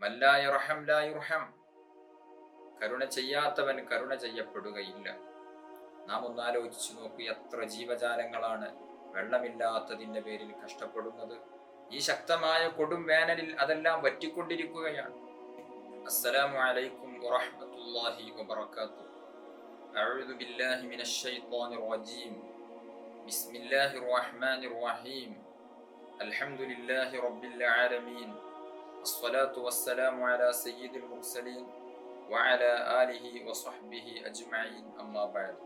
മല്ലാ യർഹം ലാ യുർഹം, കരുണ ചെയ്യാത്തവൻ കരുണ ചെയ്യപ്പെടുകയില്ല. നാം ഒന്നാലോചിച്ചു നോക്കൂ, എത്ര ജീവജാലങ്ങളാണ് വെള്ളമില്ലാത്തതിന്റെ പേരിൽ കഷ്ടപ്പെടുന്നത്. ഈ ശക്തമായ കൊടും വേനലിൽ അതെല്ലാം വറ്റിക്കൊണ്ടിരിക്കുകയാണ്. അസ്സലാമു അലൈക്കും വറഹ്മത്തുള്ളാഹി വബറകാതുഹു. അഊദു ബില്ലാഹി മിനശ് ശൈത്വാനിർ റജീം. ബിസ്മില്ലാഹിർ റഹ്മാനിർ റഹീം. അൽഹംദുലില്ലാഹി റബ്ബിൽ ആലമീൻ. അസ്സലാത്തു വസ്സലാമു അലാ സയ്യിദിൽ മുർസലീൻ വഅലാ ആലിഹി വസഹ്ബിഹി അജ്മഈൻ. അമ്മാ ബഅദ്.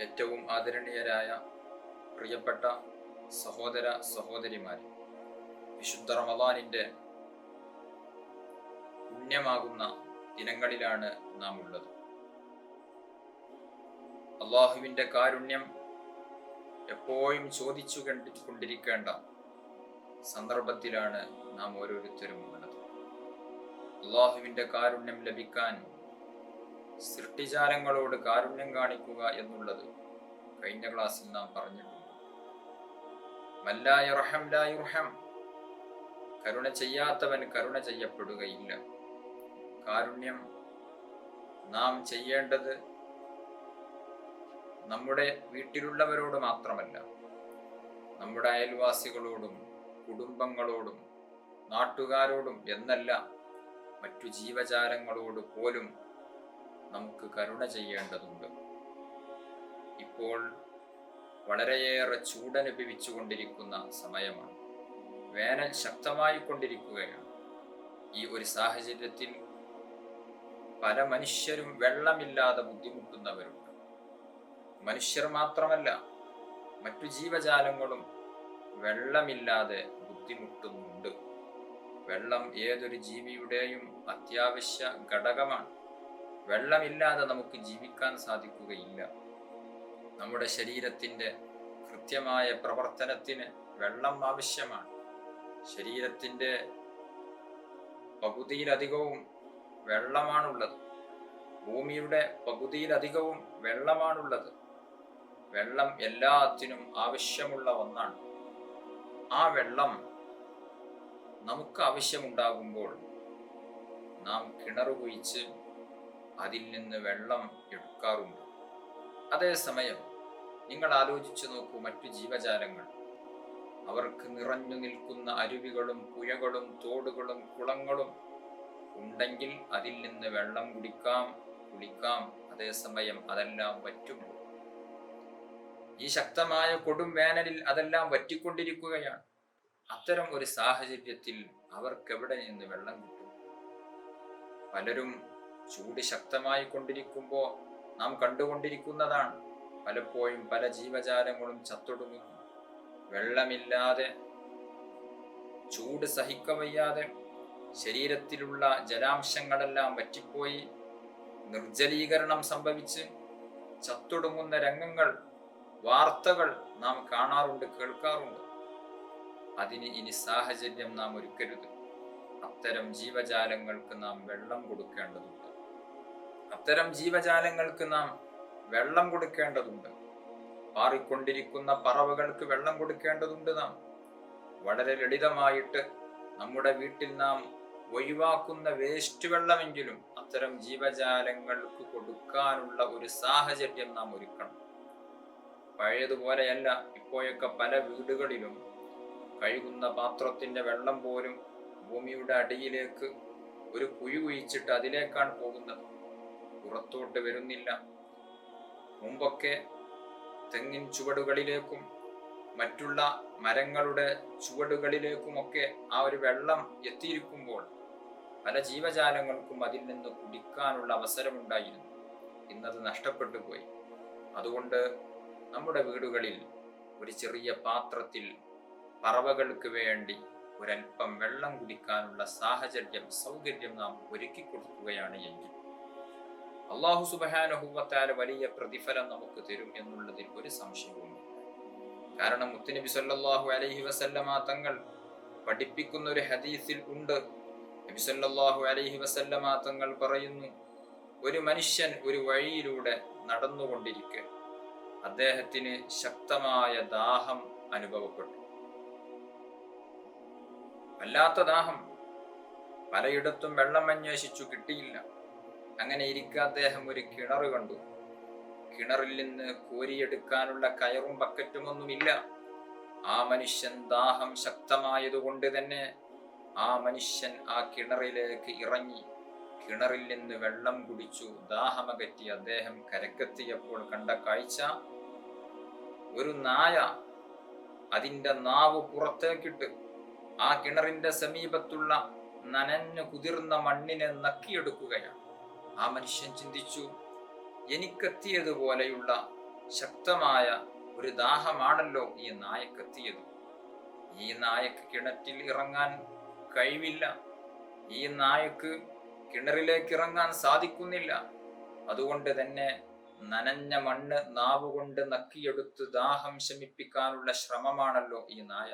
ഏറ്റവും ആദരണീയരായ പ്രിയപ്പെട്ട സഹോദര സഹോദരിമാരെ, വിശുദ്ധ റമളാനിന്റെ പുണ്യമാകുന്ന ദിനങ്ങളിലാണ് നാം ഉള്ളത്. അള്ളാഹുവിന്റെ കാരുണ്യം എപ്പോഴും ചോദിച്ചു കൊണ്ടിരിക്കേണ്ട സന്ദർഭത്തിലാണ് നാം ഓരോരുത്തരും ഉള്ളത്. അള്ളാഹുവിന്റെ കാരുണ്യം ലഭിക്കാൻ സൃഷ്ടിജാലങ്ങളോട് കാരുണ്യം കാണിക്കുക എന്നുള്ളത് കഴിഞ്ഞ ക്ലാസ്സിൽ നാം പറഞ്ഞിട്ടുണ്ട്. മല്ലാ യർഹം ലാ യുർഹം, കരുണ ചെയ്യാത്തവൻ കരുണ ചെയ്യപ്പെടുകയില്ല. കാരുണ്യം നാം ചെയ്യേണ്ടത് നമ്മുടെ വീട്ടിലുള്ളവരോട് മാത്രമല്ല, നമ്മുടെ അയൽവാസികളോടും കുടുംബങ്ങളോടും നാട്ടുകാരോടും എന്നല്ല, മറ്റു ജീവജാലങ്ങളോട് പോലും നമുക്ക് കരുണ ചെയ്യേണ്ടതുണ്ട്. ഇപ്പോൾ വളരെയേറെ ചൂടനുഭവിച്ചു കൊണ്ടിരിക്കുന്ന സമയമാണ്. വേനൽ ശക്തമായി കൊണ്ടിരിക്കുകയാണ്. ഈ ഒരു സാഹചര്യത്തിൽ പല മനുഷ്യരും വെള്ളമില്ലാതെ ബുദ്ധിമുട്ടുന്നവരുണ്ട്. മനുഷ്യർ മാത്രമല്ല, മറ്റു ജീവജാലങ്ങളും വെള്ളമില്ലാതെ ബുദ്ധിമുട്ടുന്നുണ്ട്. വെള്ളം ഏതൊരു ജീവിയുടെയും അത്യാവശ്യ ഘടകമാണ്. വെള്ളമില്ലാതെ നമുക്ക് ജീവിക്കാൻ സാധിക്കുകയില്ല. നമ്മുടെ ശരീരത്തിന്റെ കൃത്യമായ പ്രവർത്തനത്തിന് വെള്ളം ആവശ്യമാണ്. ശരീരത്തിന്റെ പകുതിയിലധികവും വെള്ളമാണുള്ളത്. ഭൂമിയുടെ പകുതിയിലധികവും വെള്ളമാണുള്ളത്. വെള്ളം എല്ലാത്തിനും ആവശ്യമുള്ള ഒന്നാണ്. ആ വെള്ളം നമുക്ക് ആവശ്യമുണ്ടാകുമ്പോൾ നാം കിണർ കുഴിച്ച് അതിൽ നിന്ന് വെള്ളം എടുക്കാറുണ്ട്. അതേസമയം നിങ്ങൾ ആലോചിച്ചു നോക്കൂ, മറ്റു ജീവജാലങ്ങൾ, അവർക്ക് നിറഞ്ഞു നിൽക്കുന്ന അരുവികളും പുഴകളും തോടുകളും കുളങ്ങളും ഉണ്ടെങ്കിൽ അതിൽ നിന്ന് വെള്ളം കുടിക്കാം. അതേസമയം അതെല്ലാം വറ്റുമ്പോൾ, ഈ ശക്തമായ കൊടും വേനലിൽ അതെല്ലാം വറ്റിക്കൊണ്ടിരിക്കുകയാണ്. അത്തരം ഒരു സാഹചര്യത്തിൽ അവർക്കെവിടെ നിന്ന് വെള്ളം കിട്ടും? പലരും ചൂട് ശക്തമായി കൊണ്ടിരിക്കുമ്പോൾ നാം കണ്ടുകൊണ്ടിരിക്കുന്നതാണ്. പലപ്പോഴും പല ജീവജാലങ്ങളും ചത്തൊടുങ്ങുന്നു. വെള്ളമില്ലാതെ, ചൂട് സഹിക്കവയ്യാതെ ശരീരത്തിലുള്ള ജലാംശങ്ങളെല്ലാം വറ്റിപ്പോയി നിർജ്ജലീകരണം സംഭവിച്ച് ചത്തൊടുങ്ങുന്ന രംഗങ്ങൾ, വാർത്തകൾ നാം കാണാറുണ്ട്, കേൾക്കാറുണ്ട്. അതിന് ഇനി സാഹചര്യം നാം ഒരുക്കരുത്. അത്തരം ജീവജാലങ്ങൾക്ക് നാം വെള്ളം കൊടുക്കേണ്ടതുണ്ട്. പാറിക്കൊണ്ടിരിക്കുന്ന പറവകൾക്ക് വെള്ളം കൊടുക്കേണ്ടതുണ്ട്. നാം വളരെ ലളിതമായിട്ട് നമ്മുടെ വീട്ടിൽ നാം ഒഴിവാക്കുന്ന വേസ്റ്റ് വെള്ളമെങ്കിലും അത്തരം ജീവജാലങ്ങൾക്ക് കൊടുക്കാനുള്ള ഒരു സാഹചര്യം നാം ഒരുക്കണം. പഴയതുപോലെയല്ല. ഇപ്പോഴൊക്കെ പല വീടുകളിലും കഴുകുന്ന പാത്രത്തിന്റെ വെള്ളം പോലും ഭൂമിയുടെ അടിയിലേക്ക് ഒരു കുഴി കുഴിച്ചിട്ട് അതിലേക്കാണ് പോകുന്നത്, പുറത്തോട്ട് വരുന്നില്ല. മുമ്പൊക്കെ തെങ്ങിൻ ചുവടുകളിലേക്കും മറ്റുള്ള മരങ്ങളുടെ ചുവടുകളിലേക്കുമൊക്കെ ആ ഒരു വെള്ളം എത്തിയിരിക്കുമ്പോൾ പല ജീവജാലങ്ങൾക്കും അതിൽ നിന്ന് കുടിക്കാനുള്ള അവസരമുണ്ടായിരുന്നു. ഇന്നത് നഷ്ടപ്പെട്ടു പോയി. അതുകൊണ്ട് നമ്മുടെ വീടുകളിൽ ഒരു ചെറിയ പാത്രത്തിൽ പറവകൾക്ക് വേണ്ടി ഒരൽപ്പം വെള്ളം കുടിക്കാനുള്ള സൗകര്യം നാം ഒരുക്കി കൊടുക്കുകയാണ് എങ്കിൽ അല്ലാഹു സുബ്ഹാനഹു വ തആല വലിയ പ്രതിഫലം നമുക്ക് തരും എന്നുള്ളതിൽ ഒരു സംശയവുമില്ല. കാരണം മുത്തുനബി സല്ലല്ലാഹു അലൈഹി വസല്ലമ തങ്ങൾ പഠിപ്പിക്കുന്ന ഒരു ഹദീസിൽ ഉണ്ട്. നബി സല്ലല്ലാഹു അലൈഹി വസല്ലമ തങ്ങൾ പറയുന്നു, ഒരു മനുഷ്യൻ ഒരു വഴിയിലൂടെ നടന്നുകൊണ്ടിരിക്കെ അദ്ദേഹത്തിന് ശക്തമായ ദാഹം അനുഭവപ്പെട്ടു. വല്ലാത്ത ദാഹം. പലയിടത്തും വെള്ളം അന്വേഷിച്ചു, കിട്ടിയില്ല. അങ്ങനെ ഇരിക്കെ അദ്ദേഹം ഒരു കിണർ കണ്ടു. കിണറിൽ നിന്ന് കോരിയെടുക്കാനുള്ള കയറും ബക്കറ്റുമൊന്നുമില്ല. ആ മനുഷ്യൻ ദാഹം ശക്തമായതുകൊണ്ട് തന്നെ ആ മനുഷ്യൻ ആ കിണറിലേക്ക് ഇറങ്ങി കിണറിൽ നിന്ന് വെള്ളം കുടിച്ചു. ദാഹമകറ്റി അദ്ദേഹം കരക്കെത്തിയപ്പോൾ കണ്ട കാഴ്ച, ഒരു നായ അതിന്റെ നാവ് പുറത്തേക്കിട്ട് ആ കിണറിന്റെ സമീപത്തുള്ള നനഞ്ഞു കുതിർന്ന മണ്ണിനെ നക്കിയെടുക്കുകയാണ്. ആ മനുഷ്യൻ ചിന്തിച്ചു, എനിക്കെത്തിയതുപോലെയുള്ള ശക്തമായ ഒരു ദാഹമാണല്ലോ ഈ നായക്കെത്തിയത്. ഈ നായക്ക് കിണറ്റിൽ ഇറങ്ങാൻ കഴിവില്ല. ഈ നായക്ക് കിണറിലേക്ക് ഇറങ്ങാൻ സാധിക്കുന്നില്ല. അതുകൊണ്ട് തന്നെ നനഞ്ഞ മണ്ണ് നാവുകൊണ്ട് നക്കിയെടുത്ത് ദാഹം ശമിപ്പിക്കാനുള്ള ശ്രമമാണല്ലോ ഈ നായ.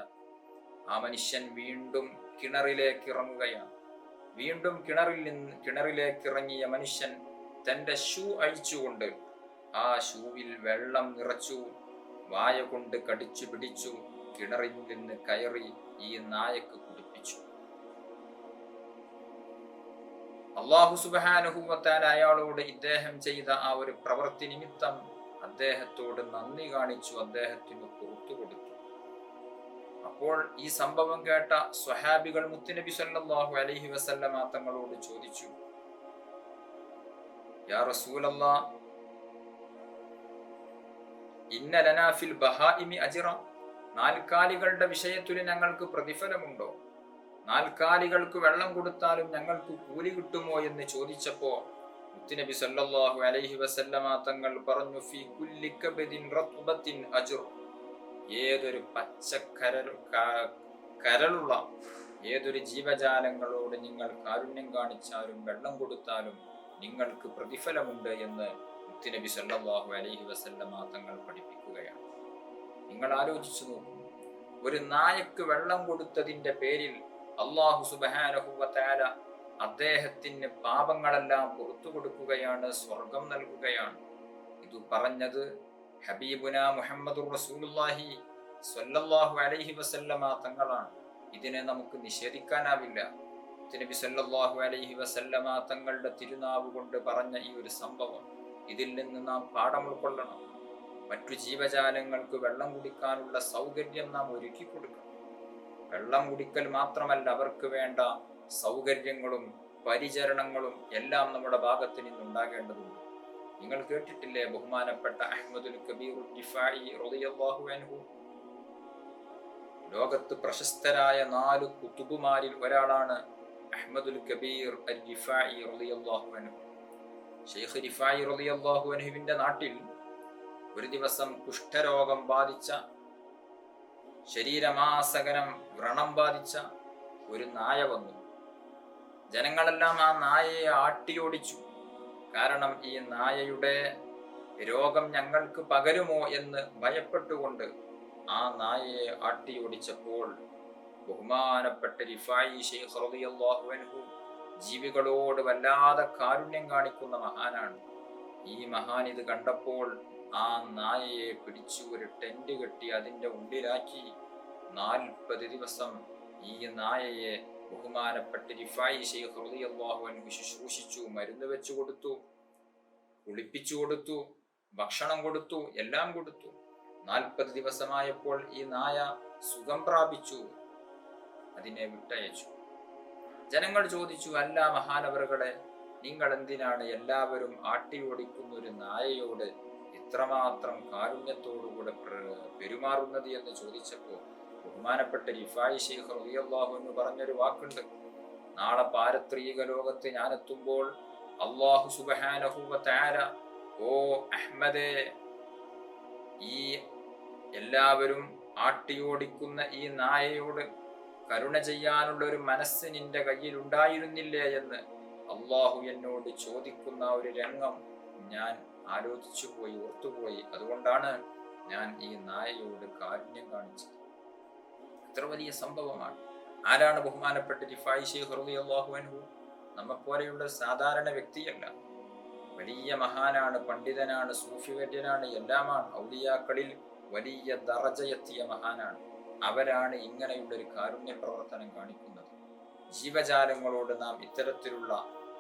ആ മനുഷ്യൻ വീണ്ടും കിണറിലേക്ക് ഇറങ്ങുകയാണ്. വീണ്ടും കിണറിലേക്ക് ഇറങ്ങിയ മനുഷ്യൻ തന്റെ ഷൂ അഴിച്ചുകൊണ്ട് ആ ഷൂവിൽ വെള്ളം നിറച്ചു, വായ കൊണ്ട് കടിച്ചു പിടിച്ചു, കിണറിൽ നിന്ന് കയറി ഈ നായക്ക് കുടിപ്പിച്ചു. അല്ലാഹു സുബ്ഹാനഹു വ തആല അയാളോട് ഇദ്ദേഹം ചെയ്ത ആ ഒരു പ്രവൃത്തി നിമിത്തം അദ്ദേഹത്തോട് നന്ദി കാണിച്ചു, അദ്ദേഹത്തിന് പുറത്തു കൊടുത്തു. അപ്പോൾ ഈ സംഭവം കേട്ട സ്വഹാബികൾ മുത്തുനബി സല്ലല്ലാഹു അലൈഹി വസല്ലമ തങ്ങളോട് ചോദിച്ചു, യാ റസൂലല്ലാഹ്, ഇന്ന ലനാ ഫിൽ ബഹാഇമി അജ്റ, നാൽക്കാലികളുടെ വിഷയത്തിൽ ഞങ്ങൾക്ക് പ്രതിഫലമുണ്ടോ? നാൽക്കാലികൾക്ക് വെള്ളം കൊടുത്താലും ഞങ്ങൾക്ക് കൂലി കിട്ടുമോ എന്ന് ചോദിച്ചപ്പോ മുത്തുനബി സല്ലല്ലാഹു അലൈഹി വസല്ലമ തങ്ങൾ പറഞ്ഞു, ഫീ കുല്ലി കബദിൻ റത്ബത്തിൻ അജ്ർ, ഏതൊരു കരളുള്ള ഏതൊരു ജീവജാലങ്ങളോട് നിങ്ങൾ കാരുണ്യം കാണിച്ചാലും വെള്ളം കൊടുത്താലും നിങ്ങൾക്ക് പ്രതിഫലമുണ്ട് എന്ന് മുത്തുനബി സല്ലല്ലാഹു അലൈഹി വസല്ലമ തങ്ങൾ പഠിപ്പിക്കുകയാണ്. നിങ്ങൾ ആലോചിച്ചു നോക്കൂ, ഒരു നായക്ക് വെള്ളം കൊടുത്തതിന്റെ പേരിൽ അല്ലാഹു സുബ്ഹാനഹു വ തആല അദ്ദേഹത്തിന് പാപങ്ങളെല്ലാം പുറത്തു കൊടുക്കുകയാണ്, സ്വർഗം നൽകുകയാണ്. ഇത് പറഞ്ഞത് ഹബീബുന മുഹമ്മദുർ റസൂലുള്ളാഹി സ്വല്ലല്ലാഹു അലൈഹി വസല്ലമ തങ്ങളാണ്. ഇതിനെ നമുക്ക് നിഷേധിക്കാനാവില്ല. നബി സല്ലല്ലാഹു അലൈഹി വസല്ലമ തങ്ങളുടെ തിരുനാവ് കൊണ്ട് പറഞ്ഞ ഈ ഒരു സംഭവം, ഇതിൽ നിന്ന് നാം പാഠം ഉൾക്കൊള്ളണം. മറ്റു ജീവജാലങ്ങൾക്ക് വെള്ളം കുടിക്കാനുള്ള സൗകര്യം നാം ഒരുക്കി കൊടുക്കണം. വെള്ളം കുടിക്കൽ മാത്രമല്ല, അവർക്ക് വേണ്ട സൗകര്യങ്ങളും പരിചരണങ്ങളും എല്ലാം നമ്മുടെ ഭാഗത്ത് നിന്നുണ്ടാകേണ്ടതുണ്ട്. നിങ്ങൾ കേട്ടിട്ടില്ലേ, ബഹുമാനപ്പെട്ട അഹ്മദുൽ കബീർ റിഫായി റളിയല്ലാഹു അൻഹു, ലോകത്ത് പ്രശസ്തരായ 4 കുതുബുമാരിൽ ഒരാളാണ് അഹ്മദുൽ കബീർ റിഫായി റളിയല്ലാഹു അൻഹു. ശൈഖ് റിഫായി റളിയല്ലാഹു അൻഹുവിന്റെ നാട്ടിൽ ഒരു ദിവസം കുഷ്ഠരോഗം ബാധിച്ച, ശരീരമാസകലം വ്രണം ബാധിച്ച ഒരു നായ വന്നു. ജനങ്ങളെല്ലാം ആ നായയെ ആട്ടിയോടിച്ചു. കാരണം ഈ നായയുടെ രോഗം ഞങ്ങൾക്ക് പകരുമോ എന്ന് ഭയപ്പെട്ടുകൊണ്ട് ആ നായയെ ആട്ടിയോടിച്ചപ്പോൾ ബഹുമാനപ്പെട്ട റിഫായി ശൈഖ് റളിയല്ലാഹു അൻഹു ജീവികളോട് വല്ലാതെ കാരുണ്യം കാണിക്കുന്ന മഹാനാണ്. ഈ മഹാൻ ഇത് കണ്ടപ്പോൾ ആ നായയെ പിടിച്ചു ഒരു ടെന്റ് കെട്ടി അതിന്റെ ഉള്ളിലാക്കി 40 ദിവസം ഈ നായയെ ബഹുമാനപ്പെട്ട റിഫായി ശൈഖ് റളിയല്ലാഹു അൻഹു ശുശ്രൂഷിച്ചു, മരുന്ന് വെച്ചു കൊടുത്തു, കുളിപ്പിച്ചു കൊടുത്തു, ഭക്ഷണം കൊടുത്തു, എല്ലാം കൊടുത്തു. 40 ദിവസമായപ്പോൾ ഈ നായ സുഖം പ്രാപിച്ചു, അതിനെ വിട്ടയച്ചു. ജനങ്ങൾ ചോദിച്ചു, അല്ല മഹാനവറുകളെ, നിങ്ങൾ എന്തിനാണ് എല്ലാവരും ആട്ടിയോടിക്കുന്ന ഒരു നായയോട് ഇത്രമാത്രം കാരുണ്യത്തോടുകൂടെ പെരുമാറുന്നത് എന്ന് ചോദിച്ചപ്പോൾ ബഹുമാനപ്പെട്ട റിഫായി ശൈഖ് റളിയല്ലാഹു അൻഹു പറഞ്ഞൊരു വാക്കുണ്ട്, നാളെ പാരത്രിക ലോകത്ത് ഞാനെത്തുമ്പോൾ അല്ലാഹു സുബ്ഹാനഹു വ തആല, ഓ അഹ്മദേ, ഈ എല്ലാവരും ആട്ടിയോടിക്കുന്ന ഈ നായയോട് കരുണ ചെയ്യാനുള്ള ഒരു മനസ്സ് നിന്റെ കയ്യിൽ ഉണ്ടായിരുന്നില്ലേ എന്ന് അല്ലാഹു എന്നോട് ചോദിക്കുന്ന ഒരു രംഗം ഞാൻ ആലോചിച്ചു പോയി, ഓർത്തുപോയി. അതുകൊണ്ടാണ് ഞാൻ ഈ നായയോട് കാരുണ്യം കാണിച്ചത്. ഇത്ര വലിയ സംഭവമാണ്. ആരാണ് ബഹുമാനപ്പെട്ട റിഫായി ശൈഖ് റളിയല്ലാഹു അൻഹു? നമ്മെപ്പോലെയുള്ള സാധാരണ വ്യക്തിയല്ല, വലിയ മഹാനാണ്, പണ്ഡിതനാണ്, സൂഫിവര്യനാണ്, എല്ലാമാണ്. ഔലിയാക്കളിൽ വലിയ ദറജയെത്തിയ മഹാനാണ്. അവരാണ് ഇങ്ങനെയുള്ള ഒരു കാരുണ്യ പ്രവർത്തനം കാണിക്കുന്നത്. ജീവജാലങ്ങളോട് നാം ഇത്തരത്തിലുള്ള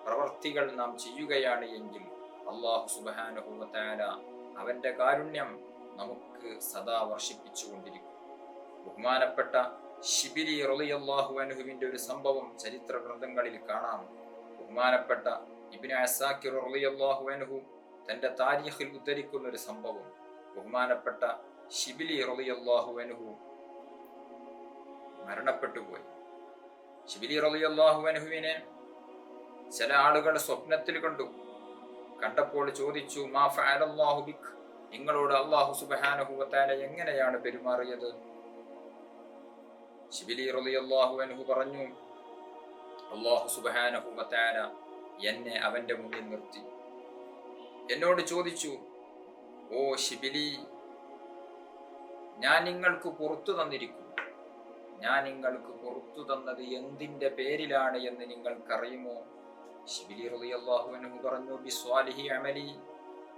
പ്രവർത്തികൾ നാം ചെയ്യുകയാണ് എങ്കിൽ അല്ലാഹു സുബ്ഹാനഹു വ തആല അവന്റെ കാരുണ്യം നമുക്ക് സദാ വർഷിപ്പിച്ചുകൊണ്ടിരിക്കും. ബഹുമാനപ്പെട്ട ശിബിലി റളിയല്ലാഹു അൻഹുവിന്റെ ഒരു സംഭവം ചരിത്ര ഗ്രന്ഥങ്ങളിൽ കാണാം. ബഹുമാനപ്പെട്ട ഇബ്നു അസാക്കിർ റളിയല്ലാഹു അൻഹു തന്റെ താരീഖിൽ ഉദ്ധരിക്കുന്ന ഒരു സംഭവം, ബഹുമാനപ്പെട്ട ശിബിലി റളിയല്ലാഹു അൻഹു മരണപ്പെട്ടു പോയി. ശിബിലി റളിയല്ലാഹു അൻഹുവിനെ ചില ആളുകൾ സ്വപ്നത്തിൽ കണ്ടപ്പോൾ ചോദിച്ചു, മാ ഫഅലല്ലാഹു ബിക്, നിങ്ങളോട് അല്ലാഹു സുബ്ഹാനഹു വ തആല എങ്ങനെയാണ് പെരുമാറിയത്? ശിബിലി റളിയല്ലാഹു അൻഹു പറഞ്ഞു, അല്ലാഹു സുബ്ഹാനഹു വ തആല എന്നെ അവന്റെ മുന്നിൽ നിർത്തി എന്നോട് ചോദിച്ചു, ഓ ശിബിലി, ഞാൻ നിങ്ങൾക്ക് പുറത്തു തന്നിരിക്കുന്നു. ഞാൻ നിങ്ങൾക്ക് പുറത്തു തന്നത് എന്തിന്റെ പേരിലാണ് എന്ന് നിങ്ങൾക്കറിയുമോ? ശിബിലി റളിയല്ലാഹു അൻഹു പറഞ്ഞു, ബിസ്വാലിഹി അമലി,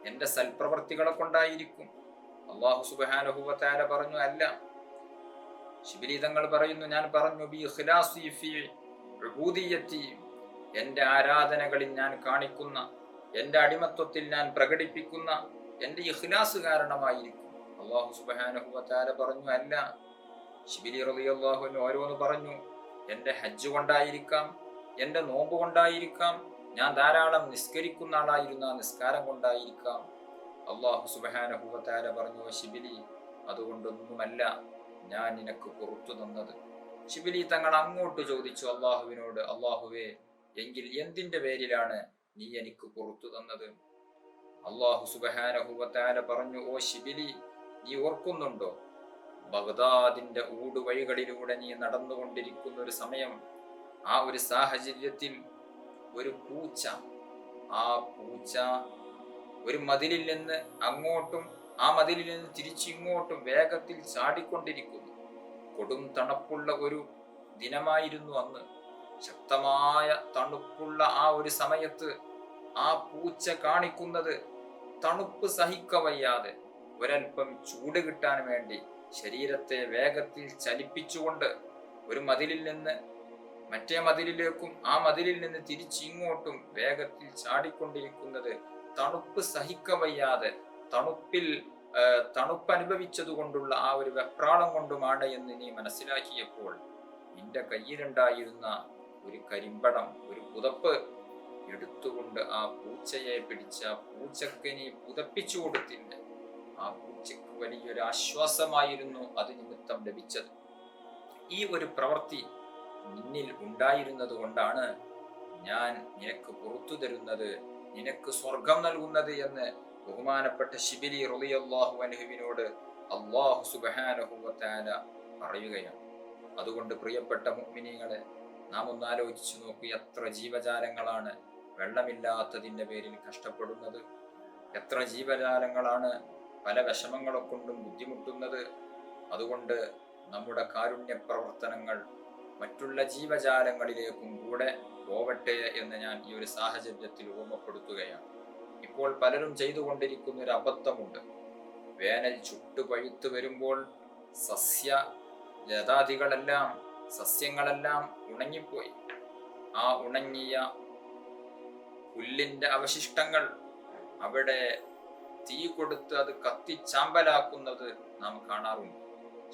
എന്റെ സൽപ്രവർത്തികളെ കൊണ്ടായിരിക്കും. അല്ലാഹു സുബ്ഹാനഹു വ തആല പറഞ്ഞു, അല്ല. ശിബിലി തങ്ങൾ പറയുന്നു, ഞാൻ പറഞ്ഞു, ബി ഇഖ്ലാസി ഫീ ഉബൂദിയത്തി, എന്റെ ആരാധനകളിൽ ഞാൻ കാണിക്കുന്ന, എന്റെ അടിമത്വത്തിൽ ഞാൻ പ്രകടിപ്പിക്കുന്ന എന്റെ ഇഖ്ലാസ് കാരണമായിരിക്കും. അല്ലാഹു സുബ്ഹാനഹു വ തആല പറഞ്ഞു, അല്ല. ശിബിലി റളിയല്ലാഹു അൻഹു ഓരോന്ന് പറഞ്ഞു, എന്റെ ഹജ്ജ് കൊണ്ടായിരിക്കാം, എന്റെ നോമ്പ് കൊണ്ടായിരിക്കാം, ഞാൻ ധാരാളം നിസ്കരിക്കുന്ന ആളായിരുന്ന നിസ്കാരം കൊണ്ടായിരിക്കാം. അല്ലാഹു സുബ്ഹാനഹു വ തആല പറഞ്ഞു, ശിബിലി, അതുകൊണ്ടൊന്നുമല്ല ഞാൻ നിനക്ക് പുറത്തു തന്നത്. ശിബിലി തങ്ങൾ അങ്ങോട്ട് ചോദിച്ചു അള്ളാഹുവിനോട്, അള്ളാഹുവേ, എങ്കിൽ എന്തിന്റെ പേരിലാണ് നീ എനിക്ക് പുറത്തു തന്നത്? അല്ലാഹു സുബ്ഹാനഹു വ തആല പറഞ്ഞു, ഓ ശിബിലി, നീ ഓർക്കുന്നുണ്ടോ, ബഗ്ദാദിന്റെ ഊടുവഴികളിലൂടെ നീ നടന്നുകൊണ്ടിരിക്കുന്ന ഒരു സമയം, ആ ഒരു സാഹചര്യത്തിൽ ഒരു പൂച്ച, ആ പൂച്ച ഒരു മതിലിൽ നിന്ന് അങ്ങോട്ടും ആ മതിലിൽ നിന്ന് തിരിച്ചിങ്ങോട്ടും വേഗത്തിൽ ചാടിക്കൊണ്ടിരിക്കുന്നു. കൊടും തണുപ്പുള്ള ഒരു ദിനമായിരുന്നു അന്ന്. ശക്തമായ തണുപ്പുള്ള ആ ഒരു സമയത്ത് ആ പൂച്ച കാണിക്കുന്നത് തണുപ്പ് സഹിക്കവയ്യാതെ ഒരൽപ്പം ചൂട് കിട്ടാൻ വേണ്ടി ശരീരത്തെ വേഗത്തിൽ ചലിപ്പിച്ചുകൊണ്ട് ഒരു മതിലിൽ നിന്ന് മറ്റേ മതിലിലേക്കും ആ മതിലിൽ നിന്ന് തിരിച്ചിങ്ങോട്ടും വേഗത്തിൽ ചാടിക്കൊണ്ടിരിക്കുന്നത് തണുപ്പ് സഹിക്കവയ്യാതെ തണുപ്പ് അനുഭവിച്ചതുകൊണ്ടുള്ള ആ ഒരു വെപ്രാളം കൊണ്ടുമാണ് എന്ന് നീ മനസ്സിലാക്കിയപ്പോൾ നിന്റെ കയ്യിലുണ്ടായിരുന്ന ഒരു കരിമ്പടം, ഒരു പുതപ്പ് എടുത്തുകൊണ്ട് ആ പൂച്ചയെ പിടിച്ച പൂച്ചക്ക് നീ പുതപ്പിച്ചു കൊടുത്തില്ല. ആ പൂച്ചക്ക് വലിയൊരു ആശ്വാസമായിരുന്നു അത് നിമിത്തം ലഭിച്ചത്. ഈ ഒരു പ്രവൃത്തി നിന്നിൽ ഉണ്ടായിരുന്നത് കൊണ്ടാണ് ഞാൻ നിനക്ക് പുറത്തു തരുന്നത്, നിനക്ക് സ്വർഗം നൽകുന്നത് എന്ന് ബഹുമാനപ്പെട്ട ശിബിലി റളിയല്ലാഹു അൻഹുവിനോട് അല്ലാഹു സുബ്ഹാനഹു വ തആല പറയുകയാണ്. അതുകൊണ്ട് പ്രിയപ്പെട്ട മുഅ്മിനീങ്ങളെ, നാം ഒന്ന് ആലോചിച്ചു നോക്കൂ, എത്ര ജീവജാലങ്ങളാണ് വെള്ളമില്ലാത്തതിന്റെ പേരിൽ കഷ്ടപ്പെടുന്നത്? എത്ര ജീവജാലങ്ങളാണ് പല വിഷമങ്ങളെ കൊണ്ടും ബുദ്ധിമുട്ടുന്നത്? അതുകൊണ്ട് നമ്മുടെ കാരുണ്യ പ്രവർത്തനങ്ങൾ മറ്റുള്ള ജീവജാലങ്ങളിലേക്കും കൂടെ പോവട്ടെ എന്ന് ഞാൻ ഈ ഒരു സാഹചര്യത്തിൽ ഓർമ്മപ്പെടുത്തുകയാണ്. ഇപ്പോൾ പലരും ചെയ്തുകൊണ്ടിരിക്കുന്ന ഒരു അബദ്ധമുണ്ട്. വേനൽ ചുട്ടുപഴുത്തു വരുമ്പോൾ സസ്യങ്ങളെല്ലാം ഉണങ്ങിപ്പോയി. ആ ഉണങ്ങിയ പുല്ലിന്റെ അവശിഷ്ടങ്ങൾ അവിടെ തീ കൊടുത്ത് അത് കത്തിച്ചാമ്പലാക്കുന്നത് നാം കാണാറുണ്ട്.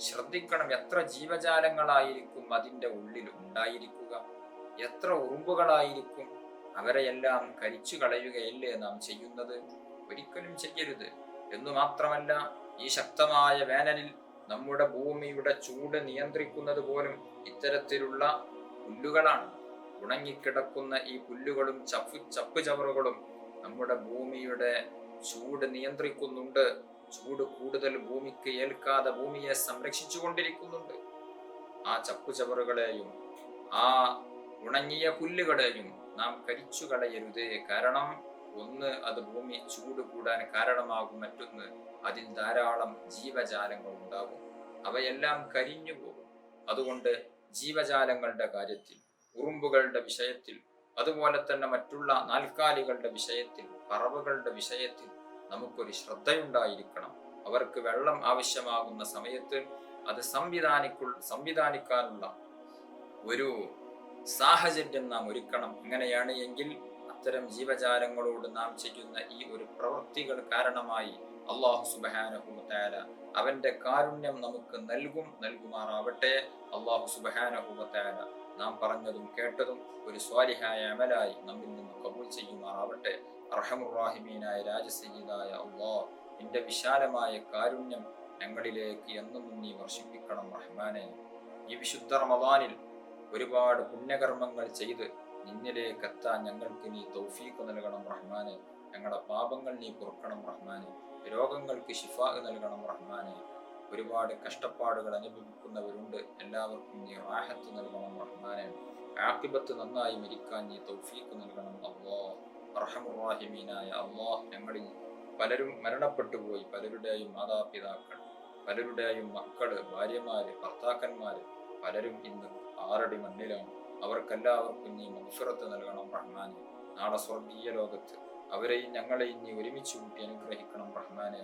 ശ്രദ്ധിക്കണം, എത്ര ജീവജാലങ്ങളായിരിക്കും അതിൻ്റെ ഉള്ളിൽ ഉണ്ടായിരിക്കുക, എത്ര ഉറുമ്പുകളായിരിക്കും. അവരെയെല്ലാം കരിച്ചു കളയുകയല്ലേ നാം ചെയ്യുന്നത്? ഒരിക്കലും ചെയ്യരുത്. എന്നു മാത്രമല്ല, ഈ ശക്തമായ വേനലിൽ നമ്മുടെ ഭൂമിയുടെ ചൂട് നിയന്ത്രിക്കുന്നത് പോലും ഇത്തരത്തിലുള്ള പുല്ലുകളാണ്. ഉണങ്ങിക്കിടക്കുന്ന ഈ പുല്ലുകളും ചപ്പ് ചവറുകളും നമ്മുടെ ഭൂമിയുടെ ചൂട് നിയന്ത്രിക്കുന്നുണ്ട്. ചൂട് കൂടുതൽ ഭൂമിക്ക് ഏൽക്കാതെ ഭൂമിയെ സംരക്ഷിച്ചു കൊണ്ടിരിക്കുന്നുണ്ട്. ആ ചപ്പുചവറുകളെയും ആ ഉണങ്ങിയ പുല്ലുകളെയും നാം കരിച്ചു കളയരുതേ. കാരണം ഒന്ന്, അത് ഭൂമി ചൂട് കൂടാൻ കാരണമാകും. മറ്റൊന്ന്, അതിൽ ധാരാളം ജീവജാലങ്ങൾ ഉണ്ടാകും, അവയെല്ലാം കരിഞ്ഞു പോകും. അതുകൊണ്ട് ജീവജാലങ്ങളുടെ കാര്യത്തിൽ, ഉറുമ്പുകളുടെ വിഷയത്തിൽ, അതുപോലെ തന്നെ മറ്റുള്ള നാൽക്കാലികളുടെ വിഷയത്തിൽ, പറവകളുടെ വിഷയത്തിൽ നമുക്കൊരു ശ്രദ്ധയുണ്ടായിരിക്കണം. അവർക്ക് വെള്ളം ആവശ്യമാകുന്ന സമയത്ത് അത് സംവിധാനിക്കാനുള്ള ഒരു സാഹചര്യം നാം ഒരുക്കണം. അങ്ങനെയാണ് എങ്കിൽ അത്തരം ജീവജാലങ്ങളോട് നാം ചെയ്യുന്ന ഈ ഒരു പ്രവൃത്തികൾ കാരണമായി അല്ലാഹു സുബ്ഹാനഹു വ തആല അവന്റെ കാരുണ്യം നമുക്ക് നൽകുമാറാവട്ടെ. അല്ലാഹു സുബ്ഹാനഹു വ തആല നാം പറഞ്ഞതും കേട്ടതും ഒരു സ്വാലിഹായ അമലായി നമ്മിൽ നിന്ന് കബൂൽ ചെയ്യുമാറാവട്ടെ. അർഹമുർ രാജസയ്യിദായ അല്ലാഹ്, നിന്റെ വിശാലമായ കാരുണ്യം ഞങ്ങളിലേക്ക് എന്നും നീ വർഷിപ്പിക്കണം റഹ്മാനെ. ഈ വിശുദ്ധ റമദാനിൽ ഒരുപാട് പുണ്യകർമ്മങ്ങൾ ചെയ്ത് നിന്നിലേക്ക് എത്താൻ ഞങ്ങൾക്ക് നീ തൗഫീഖ് നൽകണം റഹ്മാനെ. ഞങ്ങളുടെ പാപങ്ങൾ നീ പൊറുക്കണം റഹ്മാനെ. രോഗങ്ങൾക്ക് ശിഫാ നൽകണം റഹ്മാനെ. ഒരുപാട് കഷ്ടപ്പാടുകൾ അനുഭവിക്കുന്നവരുണ്ട്, എല്ലാവർക്കും നീ റാഹത്ത് നൽകണം റഹ്മാനെ. ആഖിബത്ത് നന്നായി മരിക്കാൻ നീ തൗഫീഖ് നൽകണം അല്ലാഹ്. അർഹമുർ അല്ലാഹ്, ഞങ്ങളിൽ പലരും മരണപ്പെട്ടു പോയി. പലരുടെയും മാതാപിതാക്കൾ, പലരുടെയും മക്കള്, ഭാര്യമാര്, ഭർത്താക്കന്മാര് പലരും ഇന്ന് ആറടി മണ്ണിലാണ്. അവർക്കെല്ലാവർക്കും നീ മഗ്ഫിറത്ത് നൽകണം റഹ്മാനെ. നാളെ സ്വർഗീയ ലോകത്ത് അവരെയും ഞങ്ങളെയും നീ ഒരുമിച്ച് കൂട്ടി അനുഗ്രഹിക്കണം റഹ്മാനെ.